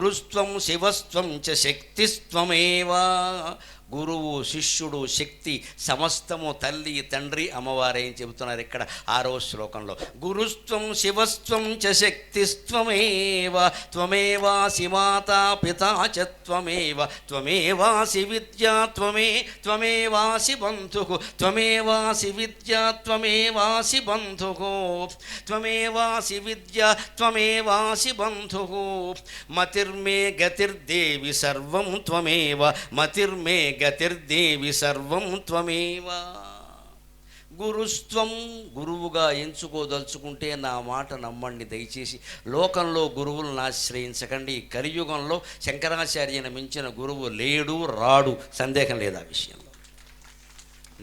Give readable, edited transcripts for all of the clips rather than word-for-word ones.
గురుస్త్వం శివస్త్వం చ శక్తిస్త్వమేవా. గురువు, శిష్యుడు, శక్తి సమస్తము తల్లి, తండ్రి, అమ్మవారే అని చెబుతున్నారు ఇక్కడ 6వ శ్లోకంలో. గురుస్త్వం శివస్త్వం చ శక్తిస్త్వమేవ త్వమేవాసి మాతా పితా చ త్వమేవ త్వమేవాసి విద్యా త్వమేవాసి బంధుః త్వమేవాసి విద్యా త్వమేవాసి బంధుః త్వమేవాసి విద్యా త్వమేవాసి బంధుః మతిర్మే గతిర్దేవి సర్వం త్వమేవ మతిర్మే గతిర్దేవి సర్వం త్వమేవ. గురుస్త్వం, గురువుగా ఎంచుకోదలుచుకుంటే నా మాట నమ్మండి దయచేసి. లోకంలో గురువులను ఆశ్రయించకండి. కలియుగంలో శంకరాచార్యను మించిన గురువు లేడు, రాడు, సందేహం లేదు ఆ విషయంలో.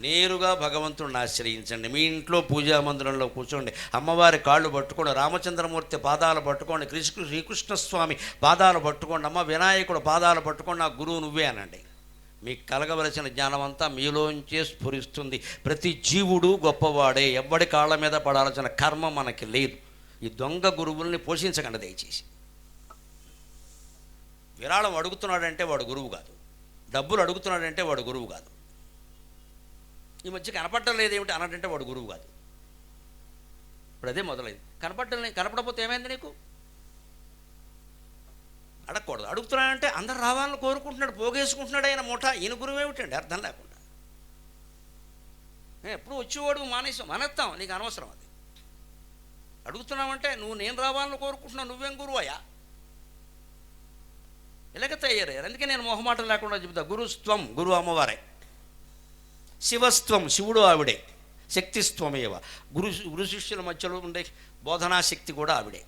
నేరుగా భగవంతుడిని ఆశ్రయించండి. మీ ఇంట్లో పూజా మందిరంలో కూర్చోండి, అమ్మవారి కాళ్ళు పట్టుకోండి, రామచంద్రమూర్తి పాదాలు పట్టుకోండి, శ్రీకృష్ణస్వామి పాదాలు పట్టుకోండి, అమ్మ వినాయకుడు పాదాలు పట్టుకోండి, నా గురువు నువ్వే అనండి. మీకు కలగవలసిన జ్ఞానం అంతా మీలోంచే స్ఫురిస్తుంది. ప్రతి జీవుడు గొప్పవాడే, ఎవ్వడి కాళ్ళ మీద పడాల్సిన కర్మ మనకి లేదు. ఈ దొంగ గురువుల్ని పోషించకండి దయచేసి. విరాళం అడుగుతున్నాడంటే వాడు గురువు కాదు, డబ్బులు అడుగుతున్నాడంటే వాడు గురువు కాదు, ఈ మధ్య కనపడటం లేదేమిటి అన్నట్టంటే వాడు గురువు కాదు. ఇప్పుడు అదే మొదలైంది. కనపడకపోతే ఏమైంది నీకు? అడగకూడదు. అడుగుతున్నాడంటే అందరు రావాలని కోరుకుంటున్నాడు, పోగేసుకుంటున్నాడు ఆయన మూట. ఈయన గురువు ఏమిటండి అర్థం లేకుండా. ఎప్పుడు వచ్చేవాడు మానేస్తాం, నీకు అనవసరం అది. అడుగుతున్నావంటే నేను రావాలని కోరుకుంటున్నావు, నువ్వేం గురువయ్యా? ఇలాగ తయారయ్యారు. అందుకే నేను మొహమాటం లేకుండా చెబుతా. గురుస్త్వం, గురువు అమ్మవారే. శివస్త్వం, శివుడు ఆవిడే. శక్తిస్త్వమేవ, గురు శిష్యుల మధ్యలో ఉండే బోధనాశక్తి కూడా ఆవిడే.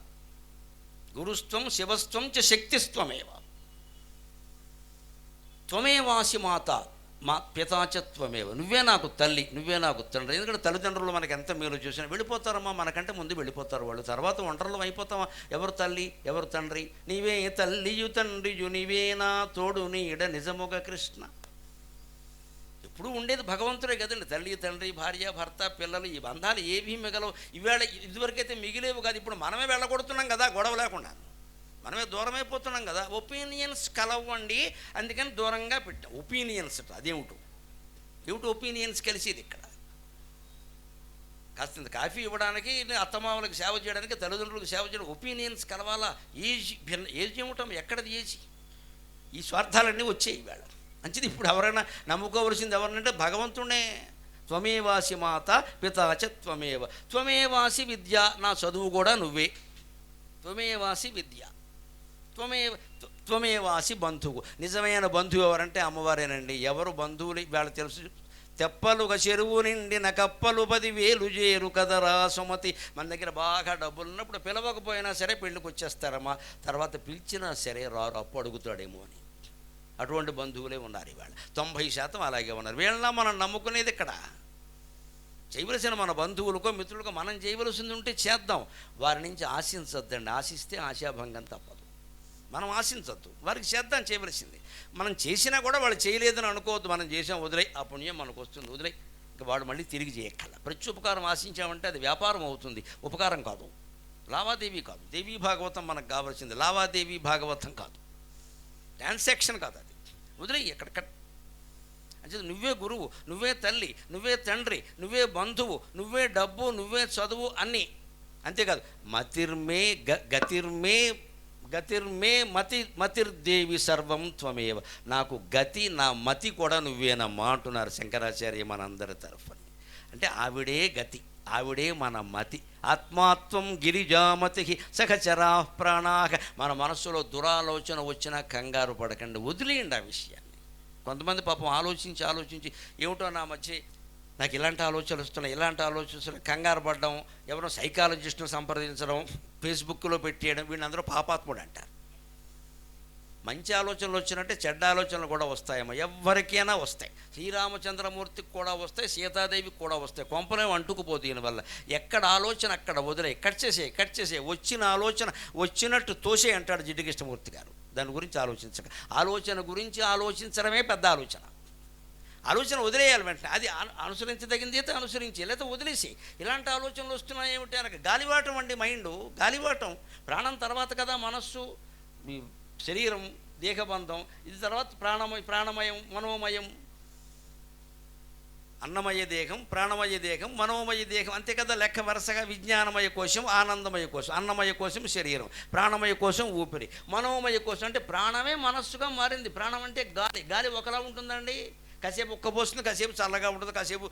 గురుస్త్వం శివస్త్వం చ శక్తిస్త్వమేవ త్వమేవాసి మాత మా పితాచత్వమేవ. నువ్వే నాకు తల్లి, నువ్వే నాకు తండ్రి. ఎందుకంటే తల్లిదండ్రులు మనకు ఎంత మేలు చూసినా వెళ్ళిపోతారమ్మా, మనకంటే ముందు వెళ్ళిపోతారు వాళ్ళు. తర్వాత ఒంటరిలో అయిపోతామా? ఎవరు తల్లి ఎవరు తండ్రి? నీవే తల్లియు తండ్రియు నీవే నా తోడు నీడ నిజముగ కృష్ణ. ఎప్పుడు ఉండేది భగవంతుడే కదండి. తల్లి, తండ్రి, భార్య, భర్త, పిల్లలు, ఈ బంధాలు ఏవీ మిగలవు. ఇవాళ ఇదివరకైతే మిగిలేవు కాదు, ఇప్పుడు మనమే వెళ్ళగొడుతున్నాం కదా గొడవ లేకుండా. మనమే దూరం అయిపోతున్నాం కదా. ఒపీనియన్స్ కలవండి, అందుకని దూరంగా పెట్టాం. ఒపీనియన్స్ ఏమిటి ఒపీనియన్స్ కలిసేది ఇక్కడ? కాస్త కాఫీ ఇవ్వడానికి, అత్తమామలకు సేవ చేయడానికి, తల్లిదండ్రులకు సేవ చేయడానికి ఒపీనియన్స్ కలవాలా? ఏజ్ ఏమిటం, ఎక్కడది ఏజ్? ఈ స్వార్థాలన్నీ వచ్చాయి ఇవాళ. మంచిది. ఇప్పుడు ఎవరైనా నమ్ముకోవలసింది ఎవరినంటే భగవంతుడే. త్వమేవాసి మాత పితాచ త్వమేవ త్వమేవాసి విద్య, నా చదువు కూడా నువ్వే. త్వమేవాసి విద్య త్వమేవాసి బంధువు. నిజమైన బంధువు ఎవరంటే అమ్మవారేనండి. ఎవరు బంధువులు వాళ్ళు తెలుసు. తెప్పలుగా చెరువు నిండిన కప్పలు 10,000 చేరు కదరా సుమతి. మన దగ్గర బాగా డబ్బులు ఉన్నప్పుడు పిలవకపోయినా సరే పెళ్ళికి వచ్చేస్తారమ్మా, తర్వాత పిలిచినా సరే రారు, అప్పు అడుగుతాడేమో అని. అటువంటి బంధువులే ఉన్నారు ఇవాళ. 90% అలాగే ఉన్నారు. వీళ్ళ మనం నమ్ముకునేది ఇక్కడ. చేయవలసిన మన బంధువులకో మిత్రులకో మనం చేయవలసింది ఉంటే చేద్దాం. వారి నుంచి ఆశించొద్దండి. ఆశిస్తే ఆశాభంగం తప్పదు. మనం ఆశించొద్దు, వారికి చేద్దాం చేయవలసింది. మనం చేసినా కూడా వాళ్ళు చేయలేదని అనుకోవద్దు. మనం చేసాం, వదిలే, ఆ పుణ్యం మనకు వస్తుంది, వదిలే, ఇంకా వాడు మళ్ళీ తిరిగి చేయక్కల. ప్రత్యుపకారం ఆశించామంటే అది వ్యాపారం అవుతుంది, ఉపకారం కాదు, లావాదేవీ కాదు. దేవీ భాగవతం మనకు కావాల్సింది, లావాదేవీ భాగవతం కాదు, ట్రాన్సాక్షన్ కాదు. అది వదిలే ఎక్కడిక్కడ. అంటే నువ్వే గురువు, నువ్వే తల్లి, నువ్వే తండ్రి, నువ్వే బంధువు, నువ్వే డబ్బు, నువ్వే చదువు అన్నీ. అంతేకాదు మతిర్మే గతిర్మే మతిర్దేవి సర్వం త్వమేవ. నాకు గతి, నా మతి కూడా నువ్వేనమ్మా అంటున్నారు శంకరాచార్య మనందరి తరఫున. అంటే ఆవిడే గతి, ఆవిడే మన మతి. ఆత్మాత్వం గిరిజామతి సహచరా ప్రాణాహ. మన మనస్సులో దురాలోచన వచ్చినా కంగారు పడకండి, వదిలేయండి ఆ విషయాన్ని. కొంతమంది పాపం ఆలోచించి ఏమిటో నా మధ్య నాకు ఇలాంటి ఆలోచనలు వస్తున్నాయి, ఇలాంటి ఆలోచనలు, కంగారు పడడం, ఎవరో సైకాలజిస్ట్ను సంప్రదించడం, ఫేస్బుక్లో పెట్టేయడం, వీళ్ళందరూ పాపాత్ముడు అంటారు. మంచి ఆలోచనలు వచ్చినట్టే చెడ్డ ఆలోచనలు కూడా వస్తాయమ్మా, ఎవరికైనా వస్తాయి. శ్రీరామచంద్రమూర్తికి కూడా వస్తాయి, సీతాదేవికి కూడా వస్తాయి. కొంపలేం అంటుకుపోదు. దీనివల్ల ఎక్కడ ఆలోచన అక్కడ వదిలే, కట్ చేసే వచ్చిన ఆలోచన వచ్చినట్టు తోసే అంటాడు జిడ్డుకృష్ణమూర్తి గారు. దాని గురించి ఆలోచించక, ఆలోచన గురించి ఆలోచించడమే పెద్ద ఆలోచన. ఆలోచన వదిలేయాలి వెంటనే. అది అనుసరించదగింది అయితే అనుసరించి, లేకపోతే వదిలేసి. ఇలాంటి ఆలోచనలు వస్తున్నాయి ఏమిటి అనక గాలివాటం అండి. మైండ్ గాలివాటం. ప్రాణం తర్వాత కదా మనస్సు. శరీరం దేహబంధం, ఇది తర్వాత ప్రాణమయం మనోమయం, అన్నమయ దేహం, ప్రాణమయ దేహం, మనోమయ దేహం, అంతే కదా లెక్క వరుసగా. విజ్ఞానమయ కోశం, ఆనందమయ కోశం, అన్నమయ కోశం శరీరం, ప్రాణమయ కోశం ఊపిరి, మనోమయ కోశం అంటే ప్రాణమే మనస్సుగా మారింది. ప్రాణం అంటే గాలి. గాలి ఒకలా ఉంటుందండి, కాసేపు ఉక్కబోస్తుంది, కాసేపు చల్లగా ఉంటుంది, కాసేపు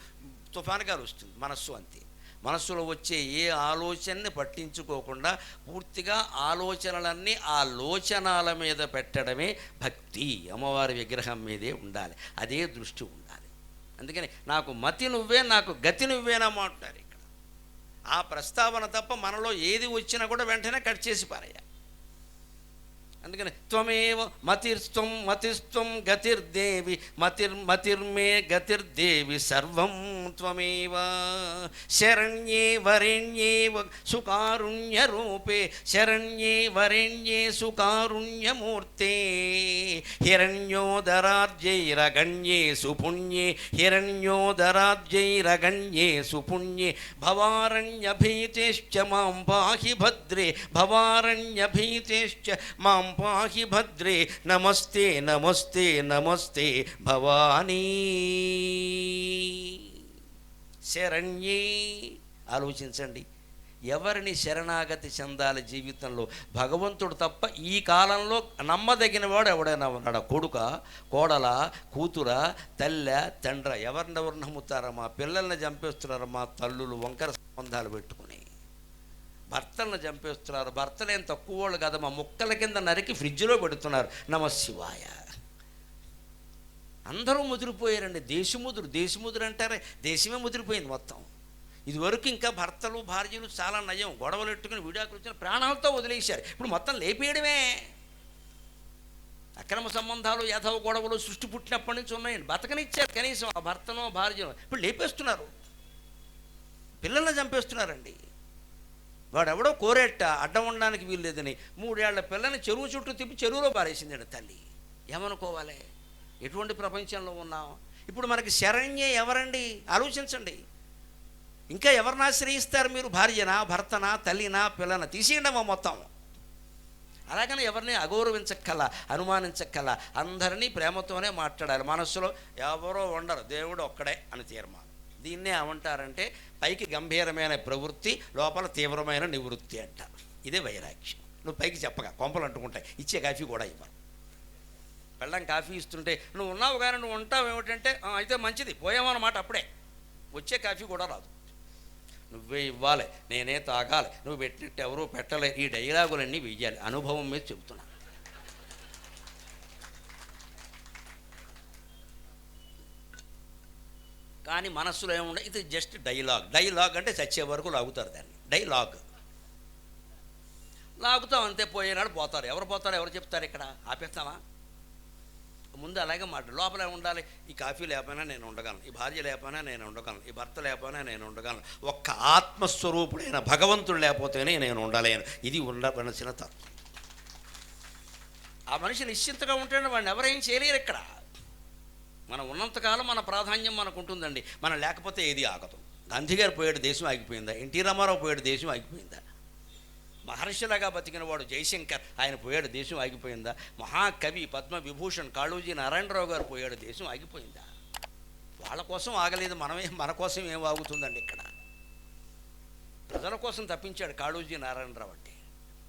తుఫాను గాలి వస్తుంది. మనస్సు అంతే. మనస్సులో వచ్చే ఏ ఆలోచనని పట్టించుకోకుండా పూర్తిగా ఆలోచనలన్నీ ఆ లోచనాల మీద పెట్టడమే భక్తి. అమ్మవారి విగ్రహం మీదే ఉండాలి, అదే దృష్టి ఉండాలి. అందుకని నాకు మతి నువ్వే, నాకు గతి నువ్వేనమ్మా అంటారు ఇక్కడ. ఆ ప్రస్తావన తప్ప మనలో ఏది వచ్చినా కూడా వెంటనే కట్ చేసి పారేయాలి. అందుకని త్వమేవ మతిర్స్త్వం మతిస్త్వం గతిర్దేవి మతిర్మే గతిర్దేవి సర్వం త్వమేవ శరణ్యే వరేణ్యే సుకారుణ్య రూపే శరణ్యే వరేణ్యే సుకారుణ్యమూర్తే హిరణ్యోదరార్జైరగణ్యే సుపుణ్యే హిరణ్యోదరార్జైరగణ్యే సుపుణ్యే భవారణ్యభీతేశ్చ మాం పాహి భద్రే భవారణ్యభీతేశ్చ మాం పాహి భద్రే నమస్తే నమస్తే నమస్తే భవానీ శరణ్యే. ఆలోచించండి, ఎవరిని శరణాగతి చెందాలి జీవితంలో? భగవంతుడు తప్ప ఈ కాలంలో నమ్మదగిన వాడు ఎవడైనా ఉన్నాడా? కొడుక, కోడల, కూతుర, తల్లె, తండ్ర, ఎవరినెవరు నమ్ముతారమ్మా? పిల్లల్ని చంపేస్తున్నారమ్మా తల్లులు వంకర సంబంధాలు పెట్టుకుని. భర్తలను చంపేస్తున్నారు. భర్తలేం తక్కువ వాళ్ళు కదమ్మా, ముక్కల కింద నరికి ఫ్రిడ్జ్లో పెడుతున్నారు. నమశివాయ. అందరూ ముదిరిపోయారండి. దేశముదురు అంటారే, దేశమే ముదిరిపోయింది మొత్తం. ఇదివరకు ఇంకా భర్తలు భార్యలు చాలా నయం, గొడవలు ఎట్టుకుని విడాకులు వచ్చిన ప్రాణాలతో వదిలేశారు. ఇప్పుడు మొత్తం లేపేయడమే. అక్రమ సంబంధాలు, యాదవ గొడవలు సృష్టి పుట్టినప్పటి నుంచి ఉన్నాయండి. బతకనిచ్చారు కనీసం ఆ భర్తనో భార్యను, ఇప్పుడు లేపేస్తున్నారు. పిల్లల్ని చంపేస్తున్నారండి. వాడెవడో కోరేట అడ్డం ఉండడానికి వీల్లేదని 3 ఏళ్ల పిల్లని చెరువు చుట్టూ తిప్పి చెరువులో పారేసిందండి తల్లి. ఏమనుకోవాలి? ఎటువంటి ప్రపంచంలో ఉన్నాం? ఇప్పుడు మనకి శరణ్యే ఎవరండి? ఆలోచించండి. ఇంకా ఎవరిని ఆశ్రయిస్తారు మీరు? భార్యనా, భర్తనా, తల్లినా, పిల్లనా? తీసేయండమ్మా మొత్తం. అలాగని ఎవరిని అగౌరవించక్కల, అనుమానించక్కల. అందరినీ ప్రేమతోనే మాట్లాడాలి. మనస్సులో ఎవరో ఉండరు, దేవుడు ఒక్కడే అని తీర్మానం. దీన్నే ఏమంటారంటే పైకి గంభీరమైన ప్రవృత్తి, లోపల తీవ్రమైన నివృత్తి అంటారు. ఇదే వైరాగ్యం. నువ్వు పైకి చెప్పగా కొంపలు అంటుకుంటాయి, ఇచ్చే కాఫీ కూడా ఇవ్వరు. పెళ్ళం కాఫీ ఇస్తుంటే నువ్వు ఉన్నావు కానీ నువ్వు ఉంటావు ఏమిటంటే అయితే మంచిది పోయామన్నమాట. అప్పుడే వచ్చే కాఫీ కూడా రాదు. నువ్వే ఇవ్వాలి, నేనే తాగాలి, నువ్వు పెట్టినట్టు ఎవరూ పెట్టలే. ఈ డైలాగులన్నీ వెయ్యాలి. అనుభవం మీద చెబుతున్నా. కానీ మనస్సులో ఏముండే, ఇది జస్ట్ డైలాగ్ అంటే చచ్చే వరకు లాగుతారు దాన్ని. లాగుతాం అంతే. పోయేనాడు పోతారు. ఎవరు పోతారు? ఎవరు చెప్తారు? ఇక్కడ ఆపేస్తామా? ముందు అలాగే మాట. లోపల ఉండాలి. ఈ కాఫీ లేకపోయినా నేను ఉండగలను, ఈ భార్య లేకపోయినా నేను ఉండగలను, ఈ భర్త లేకపోయినా నేను ఉండగలను, ఒక్క ఆత్మస్వరూపుడైన భగవంతుడు లేకపోతేనే నేను ఉండలేను. ఇది ఉండవలసిన తత్వం. ఆ మనిషి నిశ్చింతగా ఉంటేనే వాడిని ఎవరేం చేయలేరు. ఇక్కడ మనం ఉన్నంతకాలం మన ప్రాధాన్యం మనకు ఉంటుందండి. మనం లేకపోతే ఏది ఆగదు. గాంధీ గారు పోయాడు, దేశం ఆగిపోయిందా? ఎన్టీ రామారావు పోయాడు, దేశం ఆగిపోయిందా? మహర్షిలాగా బతికిన వాడు జయశంకర్, ఆయన పోయాడు, దేశం ఆగిపోయిందా? మహాకవి పద్మవిభూషణ్ కాళోజీ నారాయణరావు గారు పోయాడు, దేశం ఆగిపోయిందా? వాళ్ళ కోసం ఆగలేదు. మన కోసం ఏం ఆగుతుందండి? ఇక్కడ ప్రజల కోసం తప్పించాడు కాళోజీ నారాయణరావు. అంటే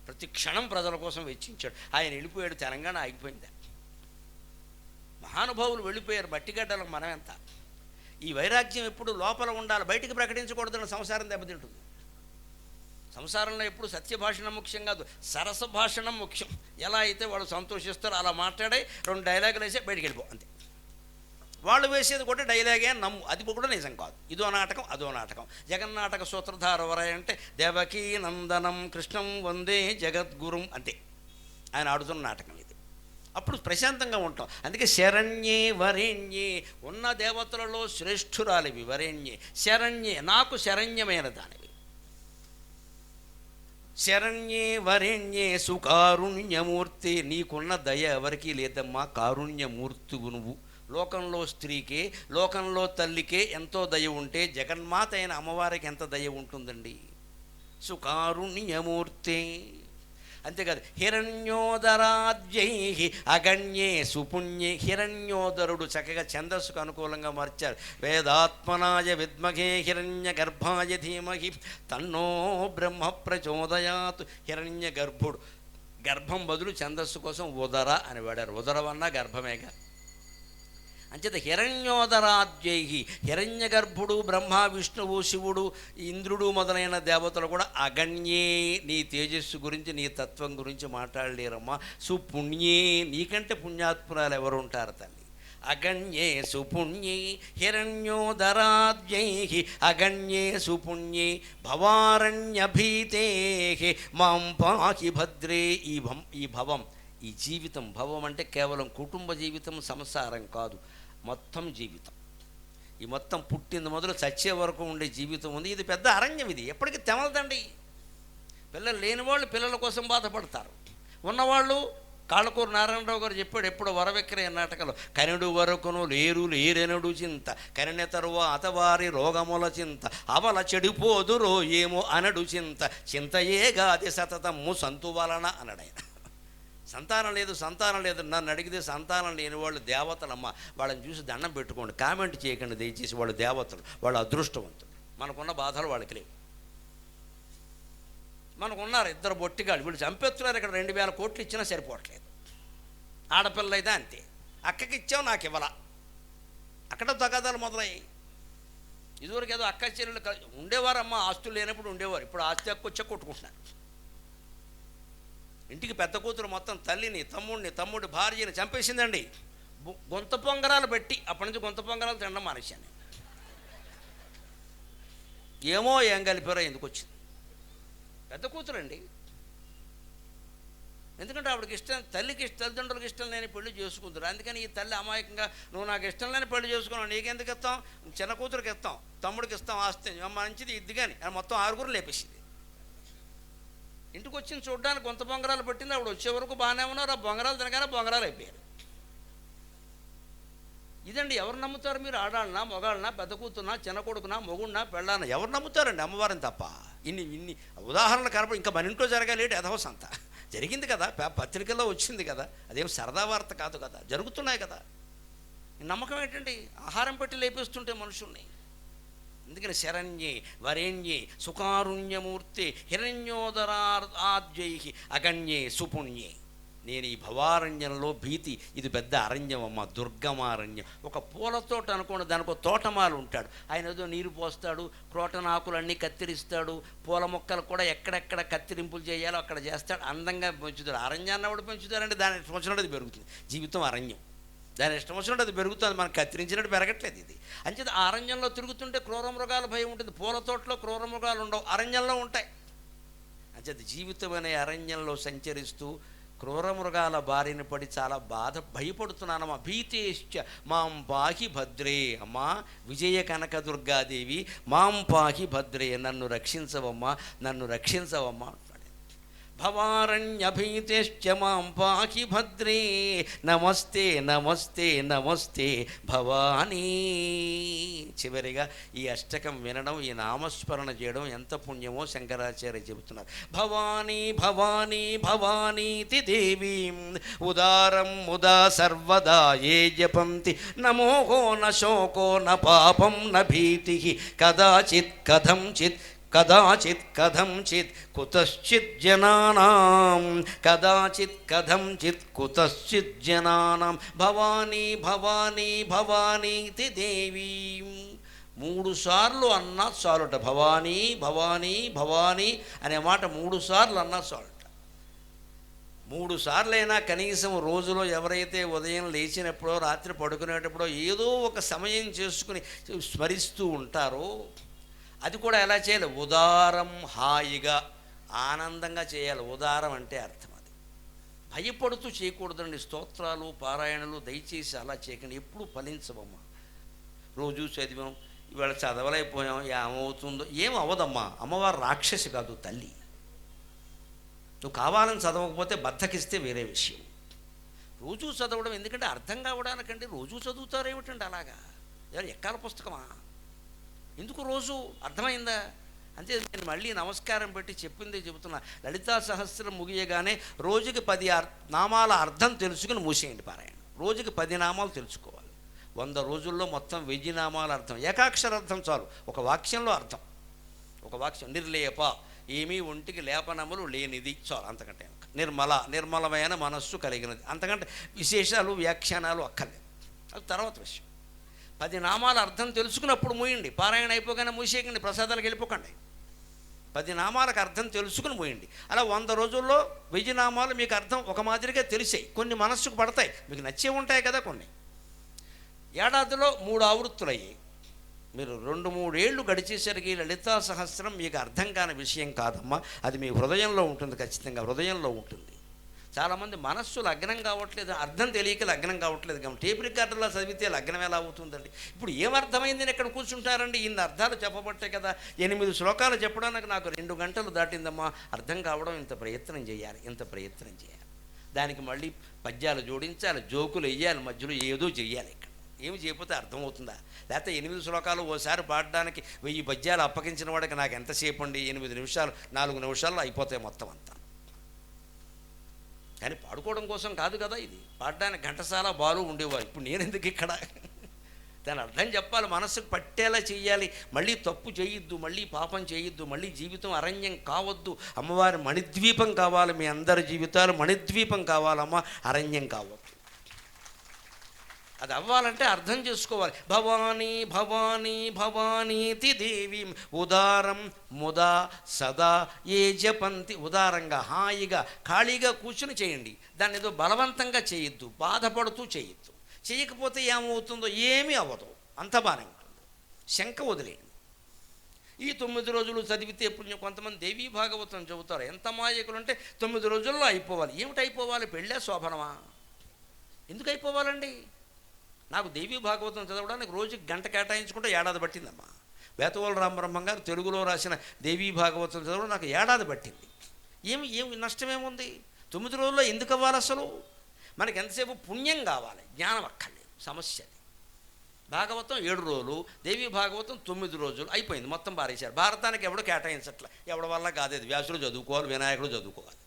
ప్రతి క్షణం ప్రజల కోసం వెచ్చించాడు. ఆయన వెళ్ళిపోయాడు, తెలంగాణ ఆగిపోయిందా? మహానుభావులు వెళ్ళిపోయారు, మట్టిగడ్డలకు మనం ఎంత. ఈ వైరాగ్యం ఎప్పుడు లోపల ఉండాలి, బయటికి ప్రకటించకూడదని సంసారం దెబ్బతింటుంది. సంసారంలో ఎప్పుడు సత్యభాషణం ముఖ్యం కాదు, సరస భాషణం ముఖ్యం. ఎలా అయితే వాళ్ళు సంతోషిస్తారో అలా మాట్లాడే 2 డైలాగులు వేసే బయటికి వెళ్ళిపో అంతే. వాళ్ళు వేసేది కూడా డైలాగే నమ్ము, అది కూడా నిజం కాదు. ఇదో నాటకం, అదో నాటకం. జగన్నాటక సూత్రధార ఎవరై అంటే దేవకీ నందనం కృష్ణం వందే జగద్గురుం అంతే. ఆయన ఆడుతున్న నాటకం ఇది. అప్పుడు ప్రశాంతంగా ఉంటాం. అందుకే శరణ్యే వరేణ్యే, ఉన్న దేవతలలో శ్రేష్ఠురాలివి వరేణ్యే. శరణ్యే నాకు శరణ్యమైన దానివి. శరణ్యే వరేణ్యే సుకారుణ్యమూర్తి, నీకున్న దయ ఎవరికీ లేదమ్మా, కారుణ్యమూర్తివు నువ్వు. లోకంలో స్త్రీకే, లోకంలో తల్లికే ఎంతో దయ ఉంటే జగన్మాత అయిన అమ్మవారికి ఎంత దయ ఉంటుందండి. సుకారుణ్యమూర్తి అంతేకాదు హిరణ్యోదరాద్యై అగణ్యే సుపుణ్యే. హిరణ్యోదరుడు చక్కగా ఛందస్సుకు అనుకూలంగా మార్చారు. వేదాత్మనాయ విద్మహే హిరణ్య గర్భాయ ధీమహి తన్నో బ్రహ్మ ప్రచోదయాత్. హిరణ్య గర్భుడు, గర్భం బదులు ఛందస్సు కోసం ఉదర అని వాడారు. ఉదరవన్నా గర్భమేగా. అంచేత హిరణ్యోదరాద్యై, హిరణ్య గర్భుడు బ్రహ్మ విష్ణువు శివుడు ఇంద్రుడు మొదలైన దేవతలు కూడా అగణ్యే, నీ తేజస్సు గురించి నీ తత్వం గురించి మాట్లాడలేరమ్మా. సుపుణ్యే, నీకంటే పుణ్యాత్మురాలు ఎవరు ఉంటారు తల్లి. అగణ్యే సుపుణ్యే హిరణ్యోదరాద్యై అగణ్యే సుపుణ్యే భవారణ్యభీతే మాం పాహి భద్రే. ఈ భవం, ఈ జీవితం, భవం అంటే కేవలం కుటుంబ జీవితం సంసారం కాదు, మొత్తం జీవితం. ఈ మొత్తం పుట్టింది మొదలు చచ్చే వరకు ఉండే జీవితం ఉంది. ఇది పెద్ద అరణ్యం. ఇది ఎప్పటికీ తెమలదండి. పిల్లలు లేని వాళ్ళు పిల్లల కోసం బాధపడతారు. ఉన్నవాళ్ళు కాళ్ళకూరు నారాయణరావు గారు చెప్పాడు ఎప్పుడు వరవిక్రయ నాటకంలో, కనుడు వరకును లేరు లేరెనడు చింత కనిన తరువాత వారి రోగముల చింత అవల చెడిపోదురో ఏమో అనడు చింత చింతయే గాది సతతమ్ము సంతు వలన అన్నాడు ఆయన. సంతానం లేదు, సంతానం లేదు. నన్ను అడిగితే సంతానం లేని వాళ్ళు దేవతలమ్మ, వాళ్ళని చూసి దండం పెట్టుకోండి, కామెంట్ చేయకండి దయచేసి. వాళ్ళు దేవతలు, వాళ్ళు అదృష్టవంతులు. మనకున్న బాధలు వాళ్ళకి లేవు. మనకున్నారు ఇద్దరు బొట్టిగాళ్ళు, వీళ్ళు చంపేస్తున్నారు. ఇక్కడ 2000 కోట్లు ఇచ్చినా సరిపోవట్లేదు. ఆడపిల్ల అయితే అంతే, అక్కకి ఇచ్చావు నాకు ఇవ్వాల, అక్కడ తగాదాలు మొదలయ్యాయి. ఇదివరకు ఏదో అక్క చెల్లెలు ఉండేవారమ్మ, ఆస్తులు లేనప్పుడు ఉండేవారు. ఇప్పుడు ఆస్తి హక్కు వచ్చా కొట్టుకుంటున్నారు. ఇంటికి పెద్ద కూతురు మొత్తం తల్లిని తమ్ముడి భార్యని చంపేసిందండి. గొంత పొంగరాలు పెట్టి అప్పటి నుంచి గొంత పొంగరాలు తినడం మానేశాను. ఏమో ఏం కలిపారో ఎందుకు వచ్చింది. పెద్ద కూతురండి. ఎందుకంటే ఆవిడకి ఇష్టం, తల్లికి తల్లిదండ్రులకు ఇష్టం లేని పెళ్లి చేసుకుంటారు. అందుకని ఈ తల్లి అమాయకంగా నువ్వు నాకు ఇష్టం లేని పెళ్లి చేసుకున్నావు, నీకెందుకు ఇస్తాం, చిన్న కూతురికి ఇస్తాం, తమ్ముడికి ఇస్తాం, ఆస్తి మంచిది ఇది కానీ మొత్తం 6 లేపేసింది. ఇంటికి వచ్చింది చూడడానికి కొంత బొంగరాలు పట్టింది. ఆవిడ వచ్చే వరకు బాగానే ఉన్నారు. ఆ బొంగరాలు తినగానే బొంగరాలు అయిపోయారు. ఇదండి. ఎవరు నమ్ముతారు మీరు? ఆడాళ్ళనా, మొగాళ్ళనా, పెద్ద కూతున్నా, చిన్న కొడుకునా, మొగుడినా, పెళ్ళానా, ఎవరు నమ్ముతారండి అమ్మవారిని తప్ప? ఇన్ని ఉదాహరణలు కనపడి ఇంకా మన ఇంట్లో జరగాలేటి ఎదవస్ అంతా జరిగింది కదా, పత్రికల్లో వచ్చింది కదా, అదేం సరదా వార్త కాదు కదా, జరుగుతున్నాయి కదా. నమ్మకం ఏంటండి? ఆహారం పెట్టి లేపేస్తుంటే మనుషుల్ని. అందుకని శరణ్యే వరేణ్యే సుకారుణ్యమూర్తి హిరణ్యోదరాద్యై అగణ్యే సుపుణ్యే. నేను ఈ భవారణ్యంలో భీతి, ఇది పెద్ద అరణ్యం అమ్మ, దుర్గమారణ్యం. ఒక పూల తోట అనుకోండి, దానికి ఒక తోటమాలు ఉంటాడు. ఆయన ఏదో నీరు పోస్తాడు, క్రోటనాకులన్నీ కత్తిరిస్తాడు, పూల మొక్కలు కూడా ఎక్కడెక్కడ కత్తిరింపులు చేయాలో అక్కడ చేస్తాడు, అందంగా పెంచుతాడు. అరణ్యాన్ని ఎవడు పెంచుతారంటే దాని ఇష్టం వచ్చినట్టు పెరుగుతుంది. జీవితం అరణ్యం, దాని ఇష్టం వచ్చినట్టు అది పెరుగుతుంది. మనకు కత్తిరించినట్టు పెరగట్లేదు ఇది. అంచేత ఆ అరణ్యంలో తిరుగుతుంటే క్రూర మృగాల భయం ఉంటుంది. పూల తోటలో క్రూర మృగాలు ఉండవు, అరణ్యంలో ఉంటాయి. అంచేత జీవితం అనే అరణ్యంలో సంచరిస్తూ క్రూర మృగాల బారిన పడి చాలా భయపడుతున్నానమ్మా. భీతేశ్చ మాం పాహి భద్రే. అమ్మా విజయ కనకదుర్గాదేవి మాం పాహి భద్రే, నన్ను రక్షించవమ్మా, నన్ను రక్షించవమ్మా. భవారణ్యభీతేశ్చ మాం పాహి భద్రే నమస్తే నమస్తే నమస్తే భవానీ. చివరిగా ఈ అష్టకం వినడం, ఈ నామస్మరణ చేయడం ఎంత పుణ్యమో శంకరాచార్య చెబుతున్నారు. భవానీ భవానీ భవానీతి దేవీం ఉదారం ముదా సర్వదా ఏ జపంతి నమోహో న శోకో న పాపం న భీతి కదాచిత్ కథంచిత్ కదాచిత్ కథంచిత్ కుతశ్చిత్ జనానాం కదాచిత్ కథంచిత్ కుతశ్చిత్ జనానాం భవానీ భవానీ భవానీతి దేవీ. 3 సార్లు అన్నా చాలుట. భవానీ భవానీ భవానీ అనే మాట 3 సార్లు అన్నా చాలుట. 3 సార్లైనా కనీసం రోజులో ఎవరైతే ఉదయం లేచినప్పుడో రాత్రి పడుకునేటప్పుడో ఏదో ఒక సమయం చేసుకుని స్మరిస్తూ ఉంటారో, అది కూడా ఎలా చేయాలి? ఉదారం, హాయిగా ఆనందంగా చేయాలి. ఉదారం అంటే అర్థం అది. భయపడుతూ చేయకూడదండి. స్తోత్రాలు పారాయణలు దయచేసి అలా చేయకండి, ఎప్పుడు ఫలించవమ్మా. రోజు చదివాం, ఇవాళ చదవలేకపోయాం, ఏమవుతుందో. ఏం అవ్వదమ్మా. అమ్మవారు రాక్షసి కాదు, తల్లి. నువ్వు కావాలని చదవకపోతే బద్ధకిస్తే వేరే విషయం. రోజు చదవడం ఎందుకంటే అర్థం కావడానికండి. రోజు చదువుతారేమిటండి అలాగా? ఎక్కాల పుస్తకమా? ఎందుకు రోజు? అర్థమైందా? అంతే. నేను మళ్ళీ నమస్కారం పెట్టి చెప్పిందే చెబుతున్నా. లలితా సహస్రం ముగియగానే రోజుకి 10 నామాల అర్థం తెలుసుకుని మూసేయండి పారాయణ. రోజుకి 10 నామాలు తెలుసుకోవాలి. 100 రోజుల్లో మొత్తం 1000 నామాల అర్థం, ఏకాక్షర అర్థం చాలు. ఒక వాక్యంలో అర్థం, ఒక వాక్యం. నిర్లేప, ఏమీ ఒంటికి లేపనములు లేనిది, చాలు. అంతకంటే నిర్మల, నిర్మలమైన మనస్సు కలిగినది. అంతకంటే విశేషాలు వ్యాఖ్యానాలు అక్కర్లేదు. అది తర్వాత విషయం. 10 నామాల అర్థం తెలుసుకున్నప్పుడు మూయండి. పారాయణ అయిపోగానే మూసేయకండి, ప్రసాదాలకు వెళ్ళిపోకండి. 10 నామాలకు అర్థం తెలుసుకుని మూయండి. అలా 100 రోజుల్లో 1000 నామాలు మీకు అర్థం ఒక మాదిరిగా తెలిసాయి. కొన్ని మనస్సుకు పడతాయి, మీకు నచ్చే ఉంటాయి కదా కొన్ని. ఏడాదిలో 3 ఆవృత్తులు అయ్యాయి. మీరు 2-3 ఏళ్ళు గడిచేసరికి లలితా సహస్రం మీకు అర్థం కాని విషయం కాదమ్మా. అది మీ హృదయంలో ఉంటుంది, ఖచ్చితంగా హృదయంలో ఉంటుంది. చాలామంది మనస్సు లగ్నం కావట్లేదు, అర్థం తెలియక లగ్నం కావట్లేదు. కానీ టేప్ రికార్డులో చదివితే లగ్నం ఎలా అవుతుందండి? ఇప్పుడు ఏమర్థమైందని ఇక్కడ కూర్చుంటారండి? ఇన్ని అర్థాలు చెప్పబట్టే కదా. 8 శ్లోకాలు చెప్పడానికి నాకు 2 గంటలు దాటిందమ్మా. అర్థం కావడం ఇంత ప్రయత్నం చేయాలి, ఇంత ప్రయత్నం చేయాలి. దానికి మళ్ళీ పద్యాలు జోడించాలి, జోకులు వేయాలి, మధ్యలో ఏదో చెయ్యాలి. ఇక్కడ ఏమి చేయకపోతే అర్థమవుతుందా? లేకపోతే 8 శ్లోకాలు ఓసారి పాడడానికి 1000 పద్యాలు అప్పగించిన వాడికి నాకు ఎంతసేపు అండి? 8 నిమిషాలు, 4 నిమిషాల్లో అయిపోతాయి మొత్తం అంతా. కానీ పాడుకోవడం కోసం కాదు కదా ఇది. పాడడానికి ఘంటసాల బాలు ఉండేవారు. ఇప్పుడు నేను ఎందుకు ఇక్కడ? దాని అర్థం చెప్పాలి, మనసుకు పట్టేలా చెయ్యాలి. మళ్ళీ తప్పు చేయొద్దు, మళ్ళీ పాపం చేయొద్దు, మళ్ళీ జీవితం అరణ్యం కావద్దు. అమ్మవారి మణిద్వీపం కావాలి. మీ అందరి జీవితాలు మణిద్వీపం కావాలమ్మా, అరణ్యం కావద్దు. అది అవ్వాలంటే అర్థం చేసుకోవాలి. భవానీ భవానీ భవానీతి దేవి ఉదారం ముదా సదా ఏ జపంతి. ఉదారంగా, హాయిగా, ఖాళీగా కూర్చుని చేయండి. దాన్ని ఏదో బలవంతంగా చేయొద్దు, బాధపడుతూ చేయొద్దు. చేయకపోతే ఏమవుతుందో ఏమీ అవ్వదు, అంత బాగానే ఉంటుంది. శంక వదిలేయండి. ఈ 9 రోజులు చదివితే పుణ్యం. కొంతమంది దేవీ భాగవతం చెబుతారు. ఎంత మాయకులు అంటే 9 రోజుల్లో అయిపోవాలి. ఏమిటి అయిపోవాలి? పెళ్ళే శోభనమా? ఎందుకు అయిపోవాలండి? నాకు దేవీ భాగవతం చదవడానికి రోజుకి గంట కేటాయించుకుంటే ఏడాది పట్టిందమ్మా. వేతవోలు రామబ్రహ్మం గారు తెలుగులో రాసిన దేవీ భాగవతం చదవడం నాకు ఏడాది పట్టింది. ఏమి నష్టమేముంది? 9 రోజుల్లో ఎందుకు అవ్వాలి అసలు? మనకి ఎంతసేపు పుణ్యం కావాలి, జ్ఞానం అక్కర్లేదు. సమస్య అది. భాగవతం 7 రోజులు, దేవీ భాగవతం 9 రోజులు అయిపోయింది, మొత్తం పారేశారు. భారతానికి ఎవడో కేటాయించట్ల, ఎవడి వల్ల కాదేది. వ్యాసుడు చదువుకోవాలి, వినాయకుడు చదువుకోవాలి.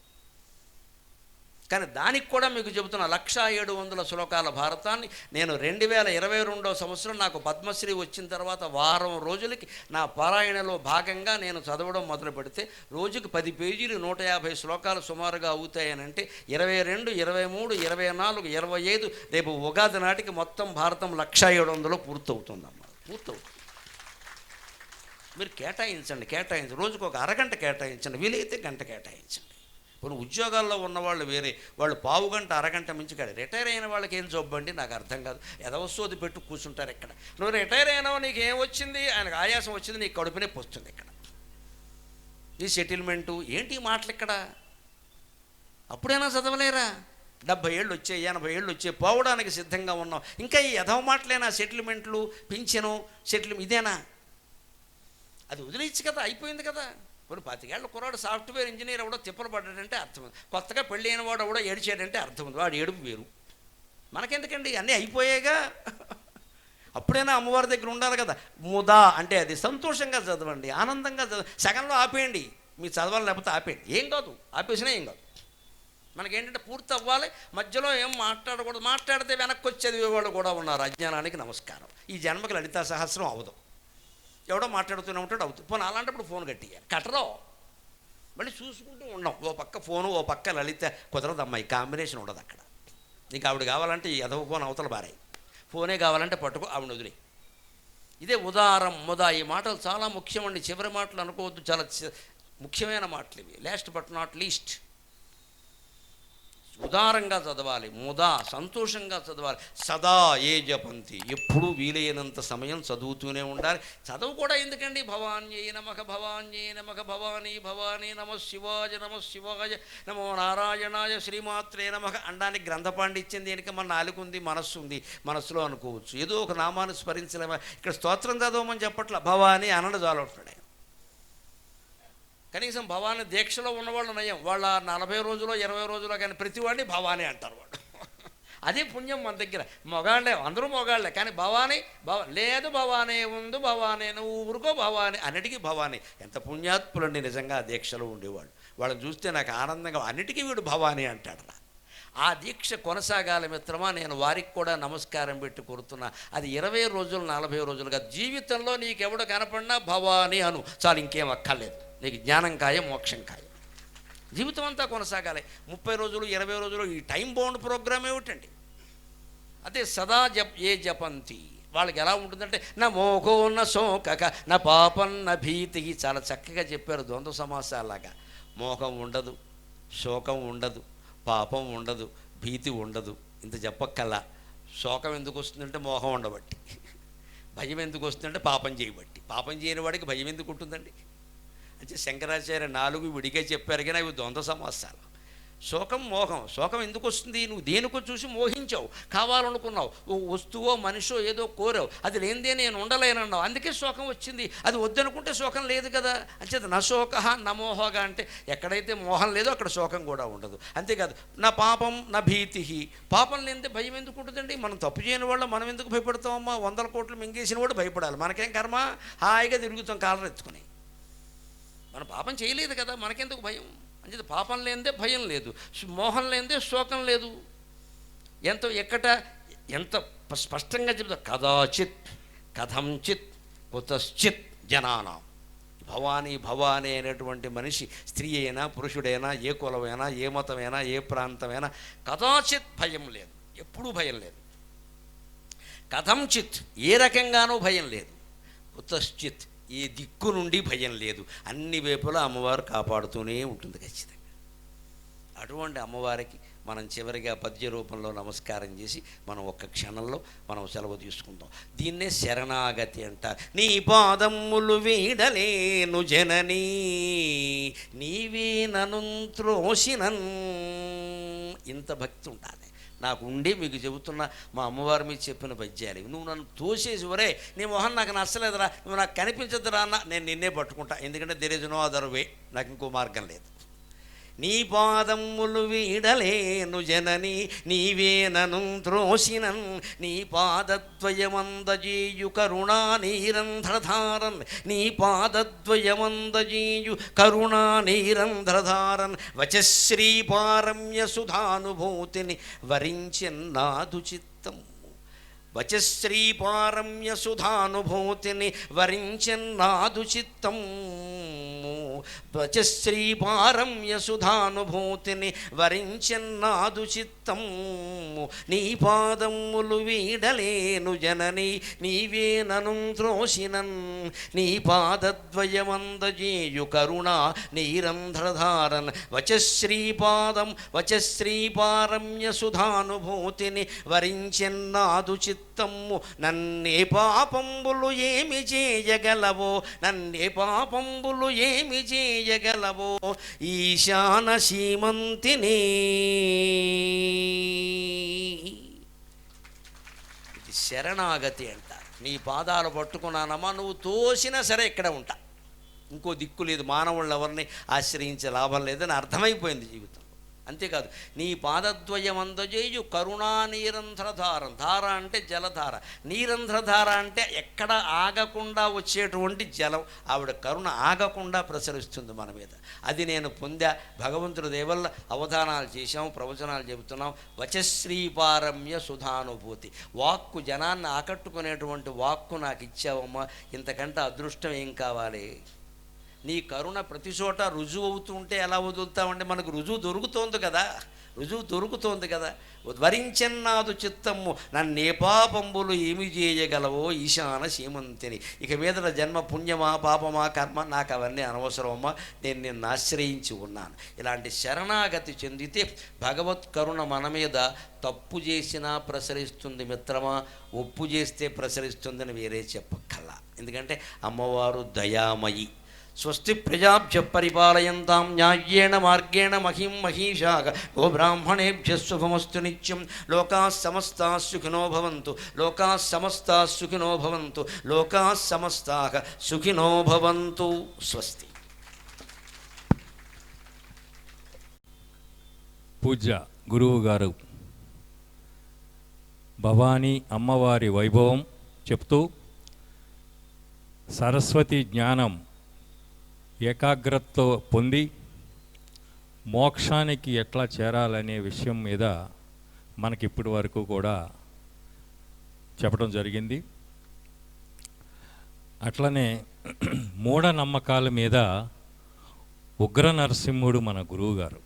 కానీ దానికి కూడా మీకు చెబుతున్న 1700 శ్లోకాల భారతాన్ని నేను 2022వ సంవత్సరం నాకు పద్మశ్రీ వచ్చిన తర్వాత వారం రోజులకి నా పారాయణలో భాగంగా నేను చదవడం మొదలు పెడితే రోజుకి 10 పేజీలు 150 శ్లోకాలు సుమారుగా అవుతాయనంటే 22, 23, 24, 25 రేపు ఉగాది నాటికి మొత్తం భారతం 1700 పూర్తవుతుందమ్మా. పూర్తవుతుంది. మీరు కేటాయించండి. రోజుకు ఒక అరగంట కేటాయించండి, వీలైతే గంట కేటాయించండి. కొన్ని ఉద్యోగాల్లో ఉన్నవాళ్ళు వేరే, వాళ్ళు పావు గంట, అరగంట మించి కాదు. రిటైర్ అయిన వాళ్ళకి ఏం జబ్బు నాకు అర్థం కాదు. ఎదవసోది పెట్టు కూర్చుంటారు ఇక్కడ. నువ్వు రిటైర్ అయినావు, నీకు ఏం వచ్చింది? ఆయనకు ఆయాసం వచ్చింది, నీకు కడుపు నొప్పి వస్తుంది. ఇక్కడ ఈ సెటిల్మెంటు ఏంటి మాటలు ఇక్కడ? అప్పుడైనా చదవలేరా? 70 ఏళ్ళు వచ్చాయి, 80 ఏళ్ళు వచ్చాయి, పోవడానికి సిద్ధంగా ఉన్నావు. ఇంకా ఈ ఎదవ మాటలేనా? సెటిల్మెంట్లు, పింఛను, ఇదేనా? అది వదిలేచ్చు కదా, అయిపోయింది కదా. కొన్ని 25 ఏళ్ళ కుర్రాడు సాఫ్ట్వేర్ ఇంజనీర్ ఎవడో తిప్పలు పడ్డాడంటే అర్థం ఉంది. కొత్తగా పెళ్ళి అయిన వాడు ఎవడో ఏడిచాడంటే అర్థం ఉంది. వాడు ఏడుపు వేరు. మనకెందుకండి? అన్నీ అయిపోయాయిగా. అప్పుడైనా అమ్మవారి దగ్గర ఉండాలి కదా. ముదా అంటే అది సంతోషంగా చదవండి, ఆనందంగా సగంలో ఆపేయండి. మీరు చదవాలి, లేకపోతే ఆపేయండి, ఏం కాదు. ఆపేసినా ఏం కాదు. మనకేంటంటే పూర్తి అవ్వాలి. మధ్యలో ఏం మాట్లాడకూడదు. మాట్లాడితే వెనక్కి వచ్చి చదివేవాళ్ళు కూడా ఉన్నారు. అజ్ఞానానికి నమస్కారం. ఈ జన్మకి లలితా సహస్రం అవదు. ఎవడో మాట్లాడుతూనే ఉంటాడు, అవుతుంది. పోనీ అలాంటప్పుడు ఫోన్ కట్టియాలి. కట్టరో మళ్ళీ చూసుకుంటూ ఉన్నాం. ఓ పక్క ఫోను, ఓ పక్క లలిత. కుదరదమ్మా, ఈ కాంబినేషన్ ఉండదు అక్కడ. నీకు ఆవిడ కావాలంటే ఈ ఎదవ ఫోన్ అవతల బారాయి, ఫోనే కావాలంటే పట్టుకో, ఆవిడ వదిలే. ఇదే ఉదారం ముదా. ఈ మాటలు చాలా ముఖ్యమండి. చివరి మాటలు అనుకోవద్దు, చాలా ముఖ్యమైన మాటలు ఇవి. Last but not least. ఉదారంగా చదవాలి, ముదా సంతోషంగా చదవాలి. సదా ఏ జపంతి, ఎప్పుడూ వీలైనంత సమయం చదువుతూనే ఉండాలి. చదువు కూడా ఎందుకండి? భవాన్యే నమః, భవాన్యే నమః, భవానీ భవానీ, నమః శివాయ, నమః శివాయ, నమో నారాయణాయ, శ్రీమాత్రే నమః అనడానికి గ్రంథ పాండిత్యం దేనికి? మన నాలుగు ఉంది, మనస్సు ఉంది. మనస్సులో అనుకోవచ్చు, ఏదో ఒక నామాన్ని స్మరించలేమా. ఇక్కడ స్తోత్రం చదవమని చెప్పట్ల, భవానీ అనడు చాలంటాడు. కనీసం భవానీ దీక్షలో ఉన్నవాళ్ళు నయం. వాళ్ళ 40 రోజులో 20 రోజులో కానీ ప్రతివాడిని భవానీ అంటారు. వాడు అదే పుణ్యం మన దగ్గర. మగాళ్ళే, అందరూ మగాళ్ళే, కానీ భవానీ లేదు, భవానీ ఉంది, భవానీ నువ్వు ఊరుకో, భవానీ అన్నిటికీ భవానీ. ఎంత పుణ్యాత్ములండి నిజంగా ఆ దీక్షలో ఉండేవాళ్ళు. వాళ్ళని చూస్తే నాకు ఆనందంగా, అన్నిటికీ వీడు భవానీ అంటాడు. ఆ దీక్ష కొనసాగాలి మిత్రమా. నేను వారికి కూడా నమస్కారం పెట్టి కోరుతున్నా. అది 20 రోజులు 40 రోజులుగా జీవితంలో నీకెవడు కనపడినా భవానీ అను చాలు, ఇంకేం అక్కర్లేదు. నీకు జ్ఞానం ఖాయం, మోక్షం ఖాయం. జీవితం అంతా కొనసాగాలి. 30 రోజులు 20 రోజులు ఈ టైం బౌండ్ ప్రోగ్రామ్ ఏమిటండి? అదే సదా జపంతి. వాళ్ళకి ఎలా ఉంటుందంటే నా మోహో న శోకక నా పాపం న భీతి. చాలా చక్కగా చెప్పారు ద్వంద్వ సమాసాలాగా. మోహం ఉండదు, శోకం ఉండదు, పాపం ఉండదు, భీతి ఉండదు. ఇంత చెప్పక్కల్లా. శోకం ఎందుకు వస్తుందంటే మోహం ఉండబట్టి, భయం ఎందుకు వస్తుందంటే పాపం చేయబట్టి. పాపం చేయని వాడికి భయం ఎందుకు ఉంటుందండి? అంటే శంకరాచార్య 4 విడిగా చెప్పారు, కానీ అవి ద్వంద్వ సమాసాలు. శోకం, మోహం. శోకం ఎందుకు వస్తుంది? నువ్వు దేనికో చూసి మోహించావు, కావాలనుకున్నావు, ఓ వస్తువో మనిషో ఏదో కోరావు, అది లేనిదే నేను ఉండలేనన్నావు, అందుకే శోకం వచ్చింది. అది వద్దనుకుంటే శోకం లేదు కదా. అంచేత నా శోక నా మోహగా అంటే ఎక్కడైతే మోహం లేదో అక్కడ శోకం కూడా ఉండదు. అంతేకాదు నా పాపం నా భీతి. పాపం లేనిదే భయం ఎందుకు ఉంటుందండి? మనం తప్పు చేయని వాళ్ళం మనం ఎందుకు భయపడతామమ్మా? 100 కోట్లు మింగేసిన వాడు భయపడాలి. మనకేం కర్మ? హాయిగా తిరుగుతాం కాలర్ ఎత్తుకుని. మనం పాపం చేయలేదు కదా, మనకెందుకు భయం? అంటే పాపం లేనిదే భయం లేదు, మోహం లేనిదే శోకం లేదు. ఎంత స్పష్టంగా చెప్తా. కదాచిత్ కథంచిత్ కుతశ్చిత్ జనానాం. భవానీ భవానీ అనేటువంటి మనిషి స్త్రీ అయినా పురుషుడైనా, ఏ కులమైనా, ఏ మతమైనా, ఏ ప్రాంతమైనా కదాచిత్ భయం లేదు, ఎప్పుడూ భయం లేదు. కథంచిత్ ఏ రకంగానూ భయం లేదు. కుతశ్చిత్ ఏ దిక్కు నుండి భయం లేదు. అన్ని వైపులా అమ్మవారు కాపాడుతూనే ఉంటుంది ఖచ్చితంగా. అటువంటి అమ్మవారికి మనం చివరిగా పద్య రూపంలో నమస్కారం చేసి మనం ఒక్క క్షణంలో మనం సెలవు తీసుకుందాం. దీన్నే శరణాగతి అంటారు. నీ పాదములు వీడలేను జననీ నీవే నను త్రోసినన్. ఇంత భక్తి ఉండాలి నాకు ఉండి మీకు చెబుతున్నా. మా అమ్మవారి మీద చెప్పిన పద్యాలు. నువ్వు నన్ను తోసేసి వరే నీ మొహం నాకు నచ్చలేదురా, నువ్వు నాకు కనిపించదురా అన్న, నేను నిన్నే పట్టుకుంటా. ఎందుకంటే there is no other way, నాకు ఇంకో మార్గం లేదు. నీ పాదములు వీడలేను జనని నీవే నను త్రోసినన్. నీ పాదద్వయమందజేయు కరుణా నీరంధ్రధారన్. నీ పాదద్వయమందజేయు కరుణా నీరంధ్రధారన్. వచశ్రీ పారమ్య సుధానుభూతిని వరించెన్నాదు చిత్తం. వచశ్రీ పారమ్య సుధానుభూతిని వరించెన్నాదు చిత్తం. వచశ్రీ పారమ్య సుధానుభూతిని వరించెన్నాదు చిత్తం. నీ పాదములు వీడలేను జనని నీవే నను త్రోసినన్. నీ పాదద్వయమందజేయు కరుణా నీరంధ్రధారన్. వచశ్రీ పారమ్య సుధానుభూతిని వరించెన్నాదు చిత్తము. నన్నే పాపంబులు ఏమి చేయగలవో, నన్నే పాపంబులు ఏమి చేయగలవో ఈశాన సీమంతిని. ఇది శరణాగతి అంటారు. నీ పాదాలు పట్టుకున్నానమ్మా, నువ్వు తోసినా సరే ఇక్కడ ఉంటా, ఇంకో దిక్కు లేదు, మానవుళ్ళు ఎవరిని ఆశ్రయించే లాభం లేదని అర్థమైపోయింది జీవితం. అంతేకాదు నీ పాదద్వయమందజేయు కరుణా నీరంధ్రధారం. ధార అంటే జలధార, నీరంధ్రధార అంటే ఎక్కడ ఆగకుండా వచ్చేటువంటి జలం. ఆవిడ కరుణ ఆగకుండా ప్రసరిస్తుంది మన మీద. అది నేను పొందా. భగవంతుడి దేవల్ల అవధానాలు చేశాం, ప్రవచనాలు చెబుతున్నాం. వచశ్రీపారమ్య సుధానుభూతి. వాక్కు జనాన్ని ఆకట్టుకునేటువంటి వాక్కు నాకు ఇచ్చావమ్మా, ఇంతకంటే అదృష్టం ఏం కావాలి? నీ కరుణ ప్రతి చోట రుజువు అవుతుంటే ఎలా వదులుతామంటే మనకు రుజువు దొరుకుతోంది కదా. వరించెన్నాదు చిత్తము నన్నే పాపంబులు ఏమి చేయగలవో ఈశాన సీమంతిని. ఇక మీదట జన్మ పుణ్యమా పాపమా కర్మ నాకు అవన్నీ అనవసరమమ్మా, నేను నిన్ను ఆశ్రయించి ఉన్నాను. ఇలాంటి శరణాగతి చెందితే భగవత్ కరుణ మన మీద తప్పు చేసినా ప్రసరిస్తుంది మిత్రమా, ఒప్పు చేస్తే ప్రసరిస్తుందని వేరే చెప్పక్కల్లా. ఎందుకంటే అమ్మవారు దయామయి. స్వస్తి ప్రజాభ్య పరిపాలయంతాం న్యాయేణ మార్గేణ మహిం మహిషాః గోబ్రాహ్మణేభ్యః శుభమస్తు నిత్యం. లోకాః సమస్తాః సుఖినో భవంతు. లోకాః సమస్తాః సుఖినో భవంతు. లోకాః సమస్తాః సుఖినో భవంతు. స్వస్తి. పూజ్య గురువు గారు భవానీ అమ్మవారి వైభవం చెప్తూ సరస్వతి జ్ఞానం ఏకాగ్రతతో పొంది మోక్షానికి ఎట్లా చేరాలనే విషయం మీద మనకి ఇప్పటి వరకు కూడా చెప్పడం జరిగింది. అట్లనే మూఢనమ్మకాల మీద ఉగ్ర నరసింహుడు మన గురువుగారు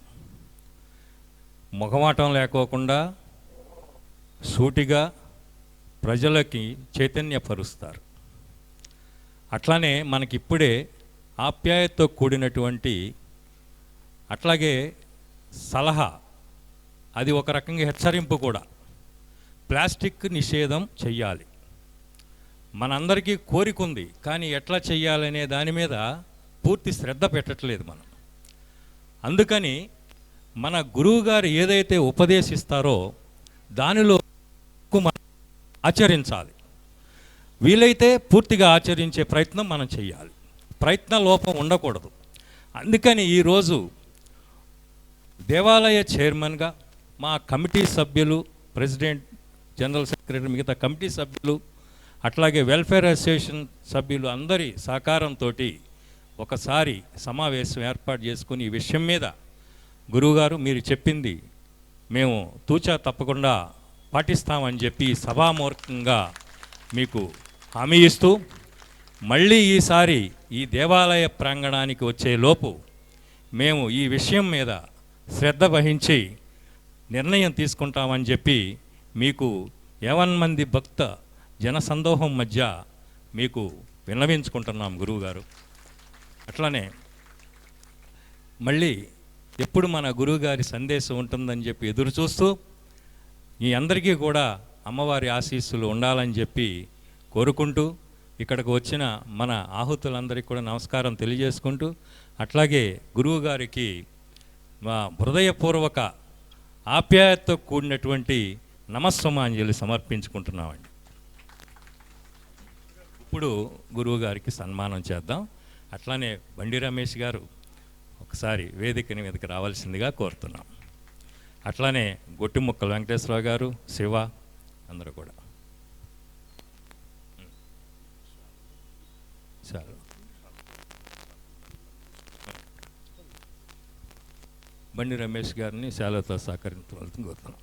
మొహమాటం లేకోకుండా సూటిగా ప్రజలకి చైతన్యపరుస్తారు. అట్లానే మనకిప్పుడే ఆప్యాయతతో కూడినటువంటి అట్లాగే సలహా, అది ఒక రకంగా హెచ్చరింపు కూడా. ప్లాస్టిక్ నిషేధం చెయ్యాలి, మనందరికీ కోరిక ఉంది, కానీ ఎట్లా చెయ్యాలనే దాని మీద పూర్తి శ్రద్ధ పెట్టట్లేదు మనం. అందుకని మన గురువుగారు ఏదైతే ఉపదేశిస్తారో దానిలో మనం ఆచరించాలి. వీలైతే పూర్తిగా ఆచరించే ప్రయత్నం మనం చేయాలి, ప్రయత్న లోపం ఉండకూడదు. అందుకని ఈరోజు దేవాలయ చైర్మన్గా మా కమిటీ సభ్యులు, ప్రెసిడెంట్, జనరల్ సెక్రటరీ, మిగతా కమిటీ సభ్యులు, అట్లాగే వెల్ఫేర్ అసోసియేషన్ సభ్యులు అందరి సహకారంతో ఒకసారి సమావేశం ఏర్పాటు చేసుకుని ఈ విషయం మీద గురువుగారు మీరు చెప్పింది మేము తూచా తప్పకుండా పాటిస్తామని చెప్పి సభామూర్ఖంగా మీకు హామీ ఇస్తూ, మళ్ళీ ఈసారి ఈ దేవాలయ ప్రాంగణానికి వచ్చేలోపు మేము ఈ విషయం మీద శ్రద్ధ వహించి నిర్ణయం తీసుకుంటామని చెప్పి మీకు 50 మంది భక్త జనసందోహం మధ్య మీకు విన్నవించుకుంటున్నాం గురువుగారు. అట్లనే మళ్ళీ ఎప్పుడు మన గురువుగారి సందేశం ఉంటుందని చెప్పి ఎదురు చూస్తూ ఈ అందరికీ కూడా అమ్మవారి ఆశీస్సులు ఉండాలని చెప్పి కోరుకుంటూ, ఇక్కడికి వచ్చిన మన ఆహుతులందరికీ కూడా నమస్కారం తెలియజేసుకుంటూ, అట్లాగే గురువుగారికి మా హృదయపూర్వక ఆప్యాయతతో కూడినటువంటి నమస్సమాంజలి సమర్పించుకుంటున్నామండి. ఇప్పుడు గురువుగారికి సన్మానం చేద్దాం. అట్లానే బండి రమేష్ గారు ఒకసారి వేదికని మీదకి రావాల్సిందిగా కోరుతున్నాం. అట్లానే గొట్టిముక్కల వెంకటేశ్వరరావు గారు, శివ అందరూ కూడా. చాలు. బండి రమేష్ గారిని శాలతో సహకరించవలసింది కోరుతున్నాం.